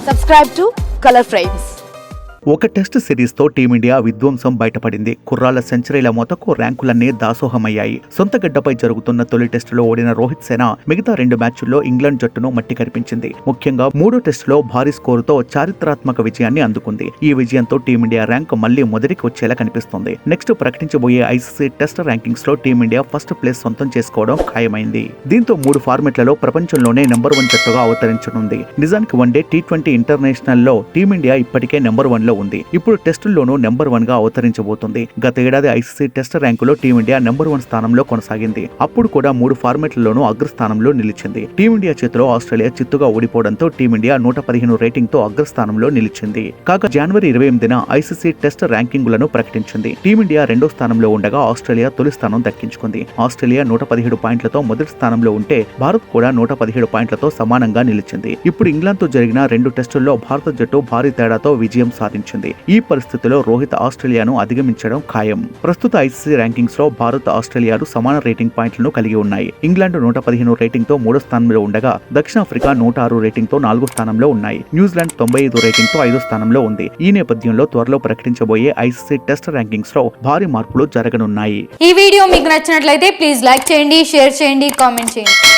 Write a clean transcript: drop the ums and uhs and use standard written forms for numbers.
Subscribe to Color Frames. ఒక test సిరీస్తో team India విధ్వంసం బయటపడింది. కుర్రాళ్ల సెంచరీల మొతకు ర్యాంకులన్నీ దాసోహమయ్యాయి. సొంత గడ్డపై జరుగుతున్న తొలి టెస్టులో ఓడిన రోహిత్ సేన మిగతా 2 మ్యాచ్ల్లో ఇంగ్లాండ్ జట్టును మట్టి కరిపించింది. ముఖ్యంగా 3వ టెస్టులో భారీ స్కోరుతో చారిత్రాత్మక విజయాన్ని అందుకుంది. ఈ విజయంతో టీమిండియా ర్యాంక్ మళ్లీ మొదటికి వచ్చేలా కనిపిస్తోంది. నెక్స్ట్ ప్రకటించబోయే ఐసీసీ టెస్ట్ ర్యాంకింగ్స్ లో టీమిండియా ఫస్ట్ ప్లేస్ సొంతం చేసుకోవడం ఖాయమైంది. దీంతో 3 ఫార్మెట్లలో ప్రపంచంలోనే నెంబర్ 1 జట్టుగా అవతరించనుంది. నిజానికి వన్డే, టీ20 ఇంటర్నేషనల్ లో టీమిండియా ఇప్పటికే నెంబర్ 1 లో ఉంది. ఇప్పుడు టెస్టుల్లోనూ నెంబర్ 1 గా అవతరించబోతుంది. గత ఏడాది ఐసీసీ టెస్ట్ ర్యాంకులో టీమిండియా నెంబర్ 1 స్థానంలో కొనసాగింది. అప్పుడు కూడా 3 ఫార్మెట్లలోనూ అగ్రస్థానంలో నిలిచింది. టీమిండియా చేతిలో ఆస్ట్రేలియా చిత్తుగా ఓడిపోవడంతో టీమిండియా 115 రేటింగ్ తో అగ్రస్థానంలో నిలిచింది. కాగా జనవరి 28న ఐసీసీ టెస్ట్ ర్యాంకింగులను ప్రకటించింది. టీమిండియా 2వ స్థానంలో ఉండగా ఆస్ట్రేలియా తొలి స్థానం దక్కించుకుంది. ఆస్ట్రేలియా 117 పాయింట్లతో మొదటి స్థానంలో ఉంటే భారత్ కూడా 117 పాయింట్లతో సమానంగా నిలిచింది. ఇప్పుడు ఇంగ్లాండ్ తో జరిగిన 2 టెస్టుల్లో భారత జట్టు భారీ తేడాతో విజయం సాధించింది. ఈ పరిస్థితిలో రోహిత్ ఆస్ట్రేలియాను అధిగమించడం ఖాయం. ప్రస్తుత ఐసీసీ ర్యాంకింగ్స్ లో భారత్, ఆస్ట్రేలియాలు సమాన రేటింగ్ పాయింట్లను కలిగి ఉన్నాయి. ఇంగ్లాండ్ 115 రేటింగ్ తో 3వ స్థానంలో ఉండగా దక్షిణాఫ్రికా 106 రేటింగ్ తో 4వ స్థానంలో ఉన్నాయి. న్యూజిలాండ్ 95 రేటింగ్ తో 5వ స్థానంలో ఉంది. ఈ నేపథ్యంలో త్వరలో ప్రకటించబోయే ఐసీసీ టెస్ట్ ర్యాంకింగ్స్ లో భారీ మార్పులు జరగనున్నాయి. ఈ వీడియో మీకు నచ్చినట్లయితే ప్లీజ్ లైక్ చేయండి, షేర్ చేయండి, కామెంట్ చేయండి.